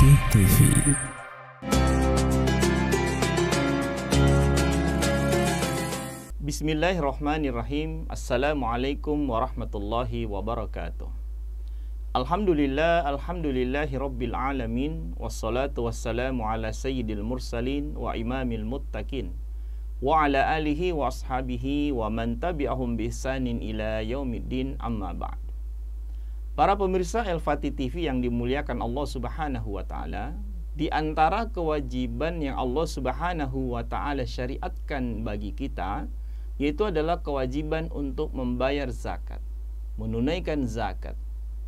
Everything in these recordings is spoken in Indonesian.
Al-Fatih TV. Bismillahirrahmanirrahim. Assalamualaikum warahmatullahi wabarakatuh. Alhamdulillahi rabbil alamin. Wassalatu wassalamu ala sayyidil mursalin wa imamil muttaqin wa ala alihi wa ashabihi wa man tabi'ahum bi ihsanin ila yaumiddin, amma ba'd. Para pemirsa Al-Fatih TV yang dimuliakan Allah Subhanahu wa taala, di antara kewajiban yang Allah Subhanahu wa taala syariatkan bagi kita yaitu adalah kewajiban untuk membayar zakat, menunaikan zakat.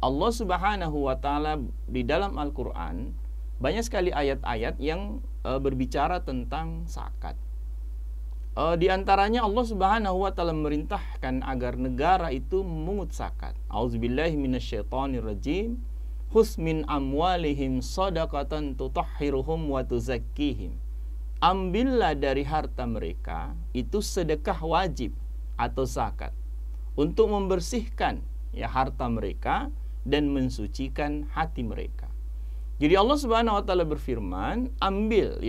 Allah Subhanahu wa taala di dalam Al-Qur'an banyak sekali ayat-ayat yang berbicara tentang zakat. Di antaranya Allah Subhanahu wa taala memerintahkan agar negara itu memungut zakat. Auzubillahi minasyaitonirrajim. Khudz min amwalihim shadaqatan tutahhiruhum wa tuzakkihim. Ambillah dari harta mereka itu sedekah wajib atau zakat untuk membersihkan harta mereka dan mensucikan hati mereka. Jadi Allah Subhanahu wa taala berfirman, ambil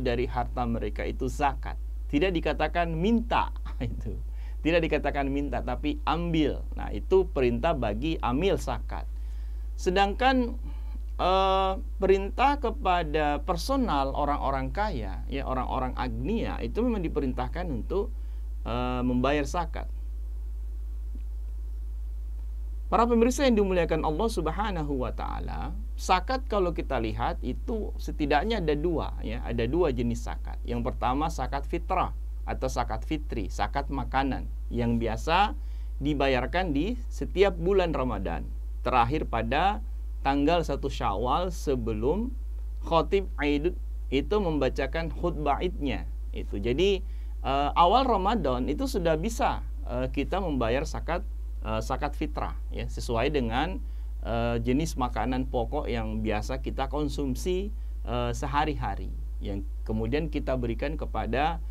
dari harta mereka itu zakat. Tidak dikatakan minta, itu. Tidak dikatakan minta, tapi ambil. Nah, itu perintah bagi amil zakat. Sedangkan perintah kepada personal orang-orang kaya, orang-orang agnia, itu memang diperintahkan untuk membayar zakat. Para pemirsa yang dimuliakan Allah Subhanahu wa taala, zakat kalau kita lihat itu setidaknya ada dua jenis zakat. Yang pertama zakat fitrah atau zakat fitri, zakat makanan yang biasa dibayarkan di setiap bulan Ramadan, terakhir pada tanggal 1 Syawal sebelum khotib Aid itu membacakan khutbah Idnya. Itu. Jadi awal Ramadan itu sudah bisa kita membayar zakat fitrah, sesuai dengan jenis makanan pokok yang biasa kita konsumsi sehari-hari, yang kemudian kita berikan kepada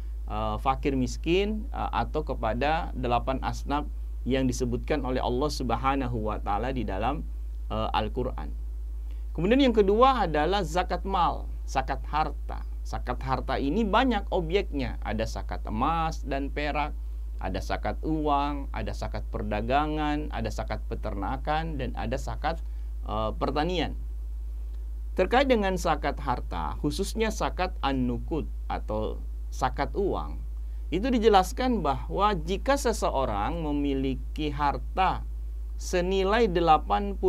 fakir miskin atau kepada 8 asnaf yang disebutkan oleh Allah Subhanahu wa taala di dalam Al-Qur'an. Kemudian yang kedua adalah zakat mal, zakat harta. Zakat harta ini banyak objeknya, ada zakat emas dan perak, ada zakat uang, ada zakat perdagangan, ada zakat peternakan, dan ada zakat pertanian. Terkait dengan zakat harta, khususnya zakat an-nuqud atau zakat uang, itu dijelaskan bahwa jika seseorang memiliki harta senilai 85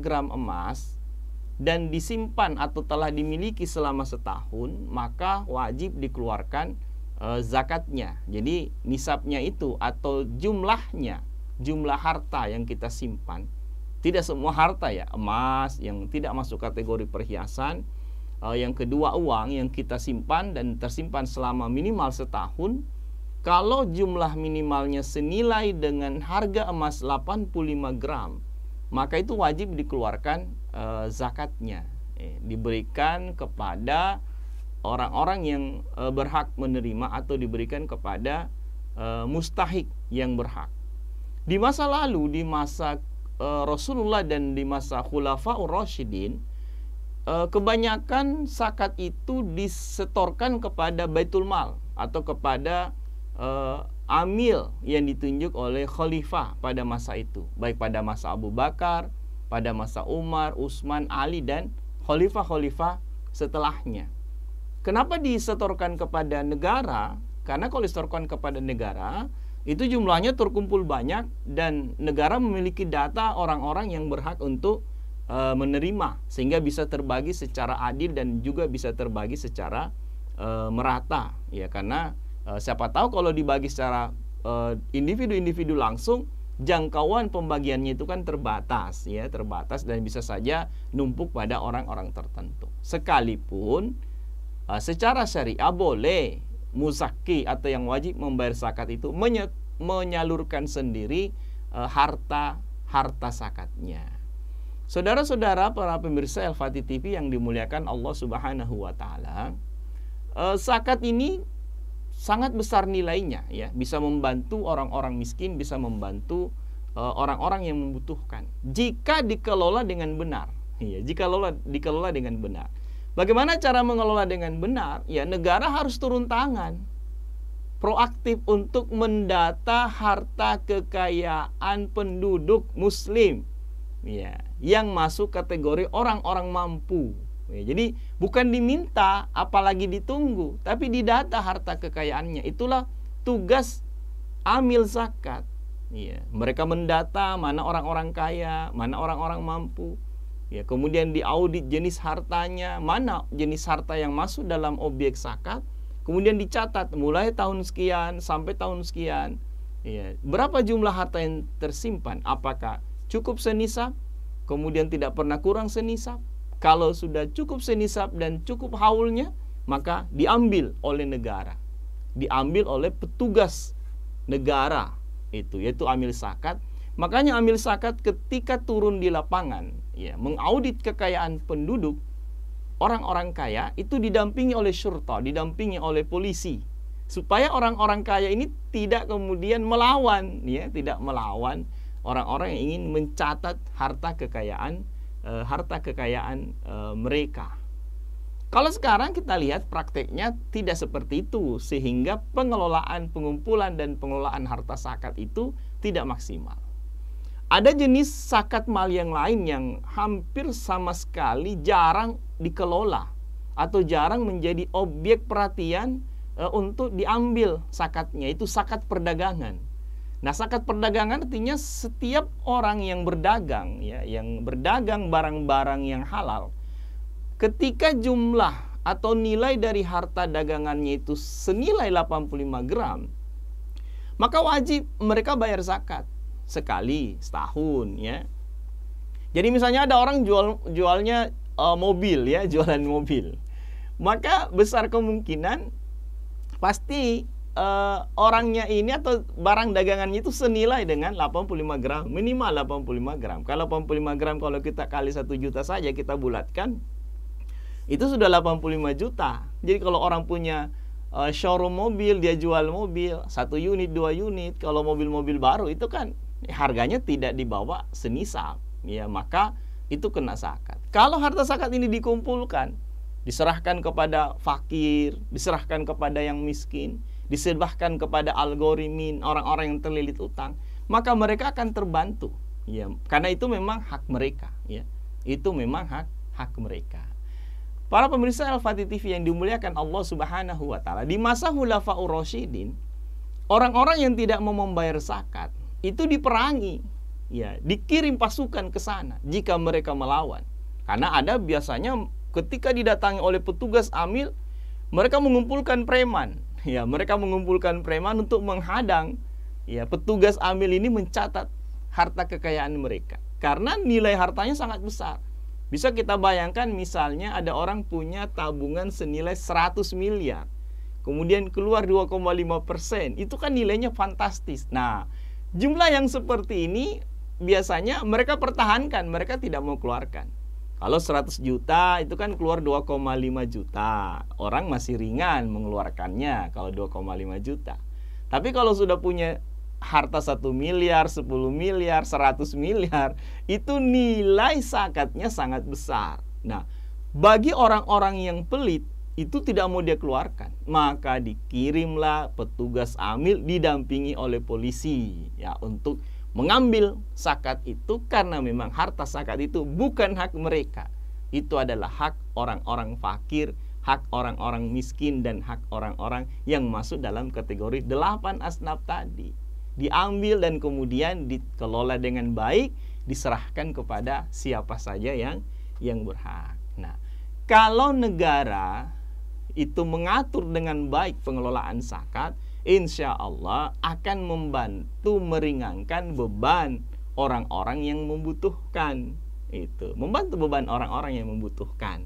gram emas dan disimpan atau telah dimiliki selama setahun, maka wajib dikeluarkan zakatnya. Jadi nisabnya itu atau jumlah harta yang kita simpan, tidak semua harta emas yang tidak masuk kategori perhiasan. Yang kedua uang yang kita simpan dan tersimpan selama minimal setahun, kalau jumlah minimalnya senilai dengan harga emas 85 gram, maka itu wajib dikeluarkan zakatnya, diberikan kepada orang-orang yang berhak menerima atau diberikan kepada mustahik yang berhak. Di masa lalu, di masa Rasulullah dan di masa Khulafaur Rasyidin, kebanyakan zakat itu disetorkan kepada Baitul Mal atau kepada amil yang ditunjuk oleh khalifah pada masa itu, baik pada masa Abu Bakar, pada masa Umar, Utsman, Ali, dan khalifah-khalifah setelahnya. Kenapa disetorkan kepada negara? Karena kalau disetorkan kepada negara, itu jumlahnya terkumpul banyak dan negara memiliki data orang-orang yang berhak untuk menerima, sehingga bisa terbagi secara adil dan juga bisa terbagi secara merata. Karena siapa tahu kalau dibagi secara individu-individu langsung, jangkauan pembagiannya itu kan terbatas, terbatas dan bisa saja numpuk pada orang-orang tertentu. Sekalipun secara syariah boleh muzakki atau yang wajib membayar zakat itu menyalurkan sendiri harta zakatnya. Saudara-saudara para pemirsa Al-Fatih TV yang dimuliakan Allah Subhanahu wa taala, zakat ini sangat besar nilainya, bisa membantu orang-orang miskin, bisa membantu orang-orang yang membutuhkan jika dikelola dengan benar. Ya, jika dikelola dengan benar. Bagaimana cara mengelola dengan benar? Ya, negara harus turun tangan, proaktif untuk mendata harta kekayaan penduduk Muslim, ya, yang masuk kategori orang-orang mampu. Ya, jadi bukan diminta, apalagi ditunggu, tapi didata harta kekayaannya. Itulah tugas amil zakat. Ya, mereka mendata mana orang-orang kaya, mana orang-orang mampu. Ya, kemudian diaudit jenis hartanya, mana jenis harta yang masuk dalam objek zakat. Kemudian dicatat mulai tahun sekian sampai tahun sekian. Ya, berapa jumlah harta yang tersimpan? Apakah cukup senisab? Kemudian tidak pernah kurang senisab? Kalau sudah cukup senisab dan cukup haulnya, maka diambil oleh negara. Diambil oleh petugas negara itu, yaitu amil zakat. Makanya amil zakat ketika turun di lapangan, ya, mengaudit kekayaan penduduk, orang-orang kaya itu didampingi oleh syurta, didampingi oleh polisi, supaya orang-orang kaya ini tidak kemudian melawan, ya, tidak melawan orang-orang yang ingin mencatat harta kekayaan mereka. Kalau sekarang kita lihat prakteknya tidak seperti itu, sehingga pengelolaan, pengumpulan dan pengelolaan harta zakat itu tidak maksimal. Ada jenis zakat mal yang lain yang hampir sama sekali jarang dikelola atau jarang menjadi objek perhatian untuk diambil zakatnya, itu zakat perdagangan. Nah, zakat perdagangan artinya setiap orang yang berdagang, ya, yang berdagang barang-barang yang halal, ketika jumlah atau nilai dari harta dagangannya itu senilai 85 gram, maka wajib mereka bayar zakat sekali setahun, ya. Jadi misalnya ada orang jualnya mobil, ya, jualan mobil, maka besar kemungkinan pasti orangnya ini atau barang dagangannya itu senilai dengan 85 gram, minimal 85 gram. Kalau 85 gram kalau kita kali 1 juta saja kita bulatkan, itu sudah 85 juta. Jadi kalau orang punya showroom mobil, dia jual mobil 1 unit, 2 unit, kalau mobil-mobil baru itu kan harganya tidak di bawah senisab, ya, maka itu kena zakat. Kalau harta zakat ini dikumpulkan, diserahkan kepada fakir, diserahkan kepada yang miskin, diserahkan kepada algorimin, orang-orang yang terlilit utang, maka mereka akan terbantu, ya, karena itu memang hak mereka, ya. Itu memang hak mereka. Para pemirsa Al-Fatih TV yang dimuliakan Allah Subhanahu wa taala, di masa Khulafaur Rasyidin, orang-orang yang tidak mau membayar zakat itu diperangi, ya, dikirim pasukan ke sana jika mereka melawan. Karena ada biasanya ketika didatangi oleh petugas amil, mereka mengumpulkan preman, ya, mereka mengumpulkan preman untuk menghadang, ya, petugas amil ini mencatat harta kekayaan mereka. Karena nilai hartanya sangat besar. Bisa kita bayangkan misalnya ada orang punya tabungan senilai 100 miliar. Kemudian keluar 2,5%. Itu kan nilainya fantastis. Nah, jumlah yang seperti ini biasanya mereka pertahankan, mereka tidak mau keluarkan. Kalau 100 juta itu kan keluar 2,5 juta. Orang masih ringan mengeluarkannya kalau 2,5 juta. Tapi kalau sudah punya harta 1 miliar, 10 miliar, 100 miliar, itu nilai zakatnya sangat besar. Nah, bagi orang-orang yang pelit, itu tidak mau dia keluarkan, maka dikirimlah petugas amil didampingi oleh polisi, ya, untuk mengambil zakat itu, karena memang harta zakat itu bukan hak mereka. Itu adalah hak orang-orang fakir, hak orang-orang miskin, dan hak orang-orang yang masuk dalam kategori 8 asnaf tadi. Diambil dan kemudian dikelola dengan baik, diserahkan kepada siapa saja yang berhak. Nah, kalau negara itu mengatur dengan baik pengelolaan zakat, insya Allah akan membantu meringankan beban orang-orang yang membutuhkan. Itu membantu beban orang-orang yang membutuhkan.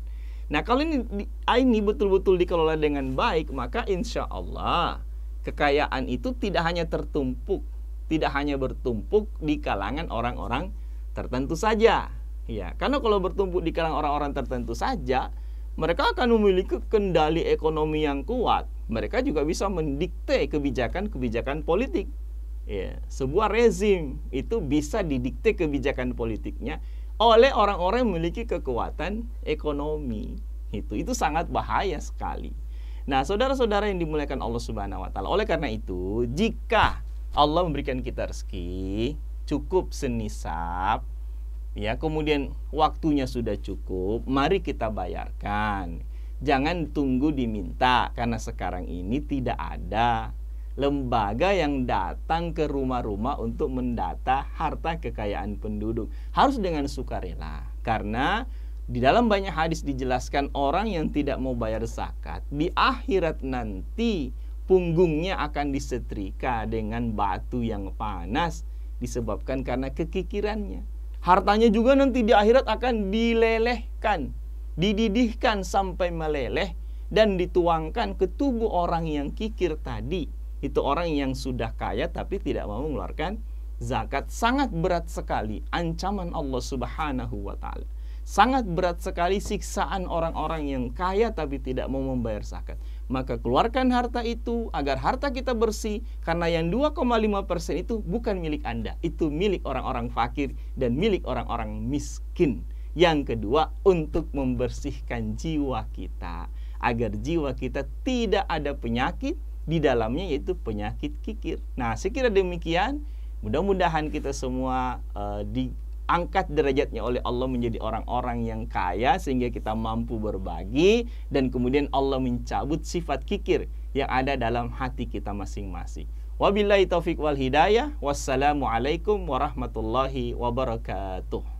Nah, kalau ini betul-betul dikelola dengan baik, maka insya Allah kekayaan itu tidak hanya bertumpuk di kalangan orang-orang tertentu saja, ya. Karena kalau bertumpuk di kalangan orang-orang tertentu saja, mereka akan memiliki kendali ekonomi yang kuat. Mereka juga bisa mendikte kebijakan-kebijakan politik, ya. Sebuah rezim itu bisa didikte kebijakan politiknya oleh orang-orang yang memiliki kekuatan ekonomi. Itu sangat bahaya sekali. Nah, saudara-saudara yang dimuliakan Allah Subhanahu wa taala, oleh karena itu, jika Allah memberikan kita rezeki cukup senisab, ya, kemudian waktunya sudah cukup, mari kita bayarkan. Jangan tunggu diminta, karena sekarang ini tidak ada lembaga yang datang ke rumah-rumah untuk mendata harta kekayaan penduduk. Harus dengan sukarela, karena di dalam banyak hadis dijelaskan orang yang tidak mau bayar zakat di akhirat nanti punggungnya akan disetrika dengan batu yang panas, disebabkan karena kekikirannya. Hartanya juga nanti di akhirat akan dilelehkan, dididihkan sampai meleleh dan dituangkan ke tubuh orang yang kikir tadi. Itu orang yang sudah kaya tapi tidak mau mengeluarkan zakat. Sangat berat sekali ancaman Allah Subhanahu wa taala. Sangat berat sekali siksaan orang-orang yang kaya tapi tidak mau membayar zakat. Maka keluarkan harta itu agar harta kita bersih, karena yang 2,5% itu bukan milik Anda, itu milik orang-orang fakir dan milik orang-orang miskin. Yang kedua, untuk membersihkan jiwa kita, agar jiwa kita tidak ada penyakit di dalamnya, yaitu penyakit kikir. Nah, sekira demikian, mudah-mudahan kita semua diangkat derajatnya oleh Allah menjadi orang-orang yang kaya, sehingga kita mampu berbagi, dan kemudian Allah mencabut sifat kikir yang ada dalam hati kita masing-masing. Wabillahi taufiq wal hidayah. Wassalamualaikum warahmatullahi wabarakatuh.